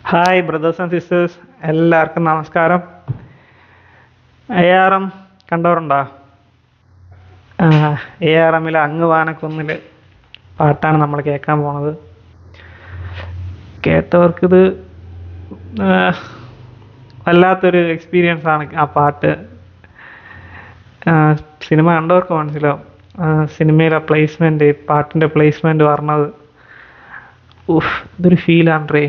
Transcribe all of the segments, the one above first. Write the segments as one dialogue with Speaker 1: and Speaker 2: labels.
Speaker 1: Hi brothers and sisters, എല്ലാവർക്കും നമസ്കാരം. ARM കണ്ടവരുണ്ടോ? ARMലെ അങ്ങ് വാനക്കുന്നിൽ പാട്ടാണ് നമ്മൾ കേൾക്കാൻ പോണത്. കേട്ടവർക്കിത് വല്ലാത്തൊരു എക്സ്പീരിയൻസ് ആണ്. ആ പാട്ട് സിനിമ കണ്ടവർക്ക് മനസ്സിലാവും. സിനിമയിലെ പ്ലേസ്മെൻറ്റ്, പാട്ടിൻ്റെ പ്ലേസ്മെൻറ്റ് പറഞ്ഞത് ഇതൊരു ഫീലാണ്ട്രേ.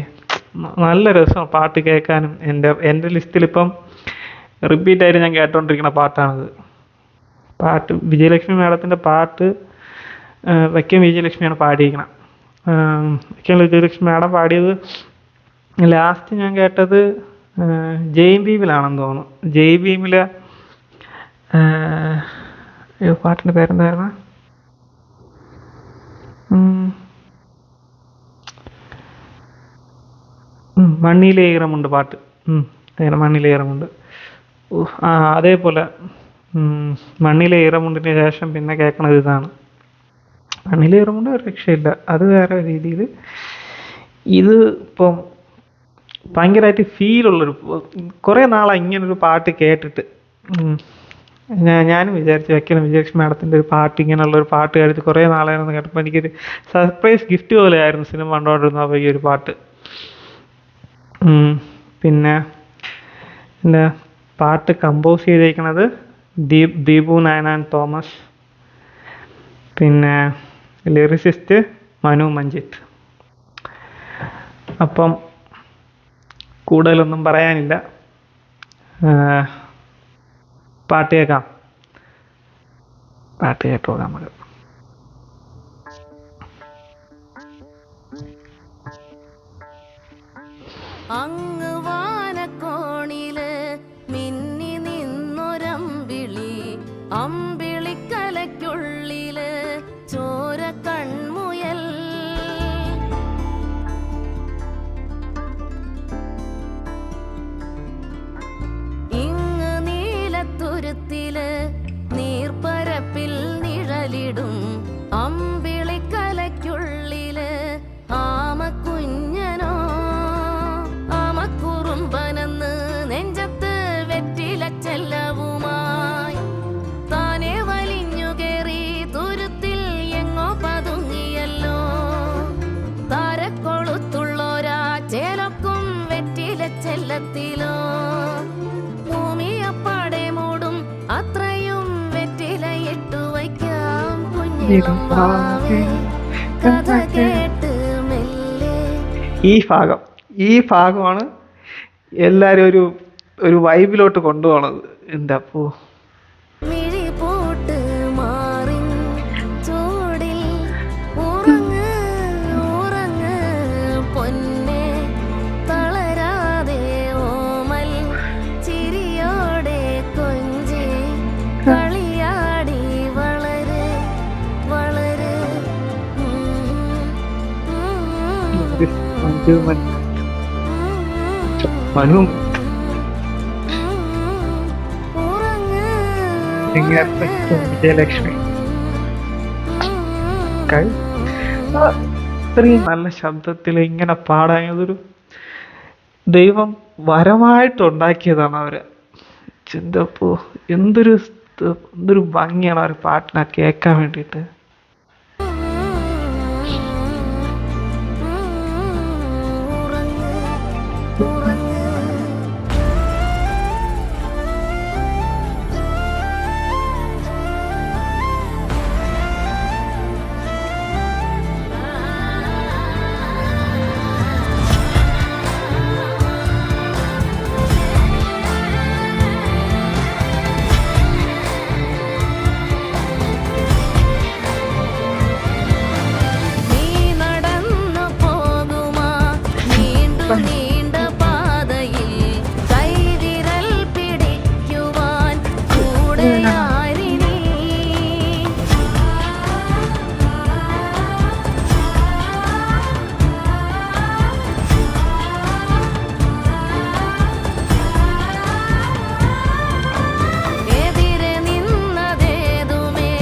Speaker 1: നല്ല രസമാണ് പാട്ട് കേൾക്കാനും. എൻ്റെ ലിസ്റ്റിലിപ്പം റിപ്പീറ്റായിട്ട് ഞാൻ കേട്ടോണ്ടിരിക്കുന്ന പാട്ടാണിത്. പാട്ട് വിജയലക്ഷ്മി മാഡത്തിൻ്റെ പാട്ട് വൈക്കം വിജയലക്ഷ്മിയാണ് പാടിയിരിക്കണം. വൈക്കം വിജയലക്ഷ്മി മാഡം പാടിയത് ലാസ്റ്റ് ഞാൻ കേട്ടത് ജെയിം ഭീമിലാണെന്ന് തോന്നുന്നു. ജെയ് ഭീമിലെ പാട്ടിൻ്റെ പേരെന്തായിരുന്നു? മണ്ണിലെ ഈറമുണ്ട് പാട്ട്. അങ്ങനെ മണ്ണിലെ ഈറമുണ്ട്. അതേപോലെ മണ്ണിലെ ഈറമുണ്ടിന് ശേഷം പിന്നെ കേൾക്കണത് ഇതാണ്. മണ്ണിലെ ഈറമുണ്ട് ഒരു രക്ഷയില്ല, അത് വേറെ രീതിയിൽ. ഇത് ഇപ്പം ഭയങ്കരമായിട്ട് ഫീലുള്ളൊരു, കുറേ നാളായി ഇങ്ങനൊരു പാട്ട് കേട്ടിട്ട്. ഞാനും വിചാരിച്ചു വയ്ക്കണം വിജയലക്ഷ്മി മാഡത്തിൻ്റെ ഒരു പാട്ട്, ഇങ്ങനെയുള്ളൊരു പാട്ട് കേട്ടിട്ട് കുറേ നാളായിരുന്നു കേട്ടപ്പോൾ എനിക്കൊരു സർപ്രൈസ് ഗിഫ്റ്റ് പോലെ ആയിരുന്നു സിനിമ കണ്ടുകൊണ്ടിരുന്നപ്പോൾ ഈ ഒരു പാട്ട്. പിന്നെ എൻ്റെ പാട്ട് കമ്പോസ് ചെയ്തിരിക്കുന്നത് ദീപു നയനാൻ തോമസ്. പിന്നെ ലിറിസിസ്റ്റ് മനു മഞ്ജിത്ത്. അപ്പം കൂടുതലൊന്നും പറയാനില്ല, പാട്ട് കേൾക്കാം. പാട്ട് കേട്ടോ നമുക്ക്.
Speaker 2: അങ്ങ് വാനക്കോണില് മിന്നി നിന്നൊരമ്പിളി, അമ്പിളിക്കലയ്ക്കുള്ളില് ചോര കൺമുയൽ. ഇങ്ങ് നീലത്തുരുത്തില് നീർപ്പരപ്പിൽ നിഴലിടും അമ്പിളിക്കലയ്ക്കുള്ളില് ആമക്കുഞ്ഞനോ ആമക്കുറുമ്പനെന്ന് നെഞ്ചത്ത് വെറ്റിലച്ചെല്ലവുമായി താനെ വലിഞ്ഞു കേറി തുരുത്തിൽ എങ്ങോ പതുങ്ങിയല്ലോ. താരക്കൊളുത്തുള്ളോരാ ചേലക്കും വെറ്റിലച്ചെല്ലത്തിലോ. ഭൂമിയപ്പാടെ മൂടും അത്രയും വെറ്റിലയിട്ടു വയ്ക്കാം കുഞ്ഞിളം വാവേ, കഥ കേട്ട് മെല്ലെ.
Speaker 1: ഈ ഭാഗമാണ് എല്ലാവരും ഒരു വൈബിലോട്ട് കൊണ്ടുപോകണത്. എൻ്റെ അപ്പോ
Speaker 2: മിഴി പൂട്ട് മാറിൻ ചൂടിൽ ഉറങ്ങ് ഉറങ്ങ് പൊന്നെ, തളരാതെ ഓമൽ ചിരിയോടെ കൊഞ്ചി കളിയാടി വളര് വളര്.
Speaker 1: മനു വിജയലക്ഷ്മി അത്രയും നല്ല ശബ്ദത്തിൽ ഇങ്ങനെ പാടാനതൊരു ദൈവം വരമായിട്ടുണ്ടാക്കിയതാണ് അവര്. ചിന്തപ്പോ എന്തൊരു ഭംഗിയാണ് ആ ഒരു പാട്ടിനെ കേൾക്കാൻ വേണ്ടിയിട്ട്.
Speaker 2: നീണ്ട പാതയിൽ കൈവിരൽ പിടിക്കുവാൻ കൂടെയാരിനി. എതിരെ നിന്നതേതുമേ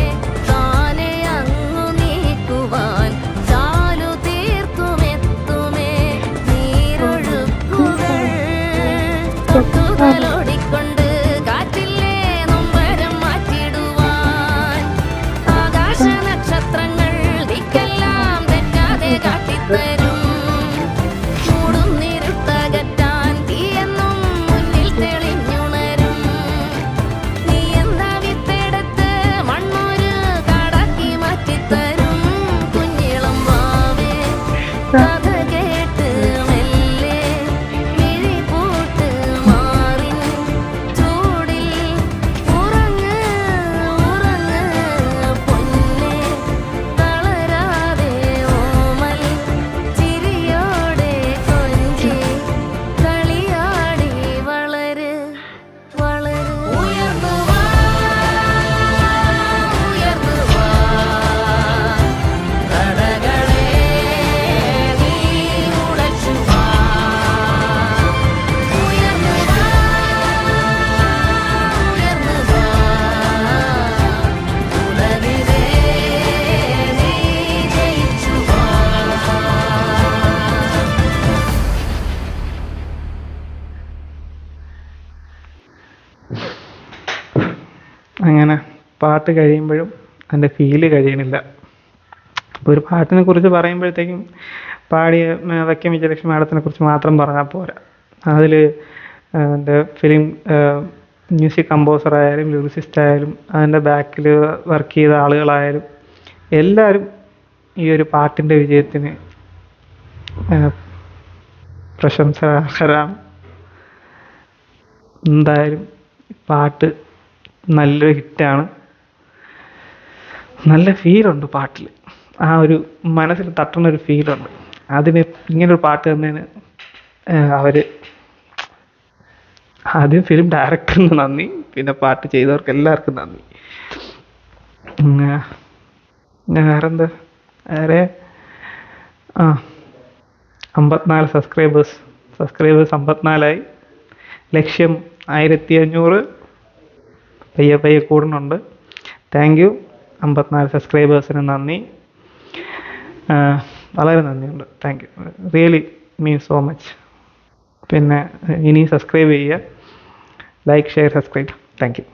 Speaker 2: താനെ അങ്ങു നീക്കുവാൻ ചാലു തീർക്കുമെത്തുമേ നീരൊഴുക്കും
Speaker 1: അങ്ങനെ പാട്ട് കഴിയുമ്പോഴും അതിൻ്റെ ഫീല് കഴിയണില്ല. അപ്പോൾ ഒരു പാട്ടിനെ കുറിച്ച് പറയുമ്പോഴത്തേക്കും പാടിയ വൈക്കം വിജയലക്ഷ്മി മാഡത്തിനെ കുറിച്ച് മാത്രം പറഞ്ഞാൽ പോരാ. അതിൽ എൻ്റെ ഫിലിം മ്യൂസിക് കമ്പോസർ ആയാലും ലിറിസിസ്റ്റ് ആയാലും അതിൻ്റെ ബാക്കിൽ വർക്ക് ചെയ്ത ആളുകളായാലും എല്ലാവരും ഈ ഒരു പാട്ടിൻ്റെ വിജയത്തിന് പ്രശംസകരാണ്. എന്തായാലും പാട്ട് നല്ലൊരു ഹിറ്റാണ്. നല്ല ഫീലുണ്ട് പാട്ടിൽ. ആ ഒരു മനസ്സിൽ തട്ടുന്നൊരു ഫീലുണ്ട്. അതിന് ഇങ്ങനൊരു പാട്ട് തന്നതിന് അവർ ആദ്യം ഫിലിം ഡയറക്ടറിന് നന്ദി, പിന്നെ പാട്ട് ചെയ്തവർക്ക് എല്ലാവർക്കും നന്ദി. വേറെന്താ വേറെ 54 സബ്സ്ക്രൈബേഴ്സ് 54ആയി. ലക്ഷ്യം 1500. പയ്യെ കൂടുന്നുണ്ട്. Thank you. 54 സബ്സ്ക്രൈബേഴ്സിന് നന്ദി. വളരെ നന്ദിയുണ്ട്. Thank you. Really means so much. പിന്നെ ഇനി സബ്സ്ക്രൈബ് ചെയ്യുക. Like, share, subscribe. Thank you.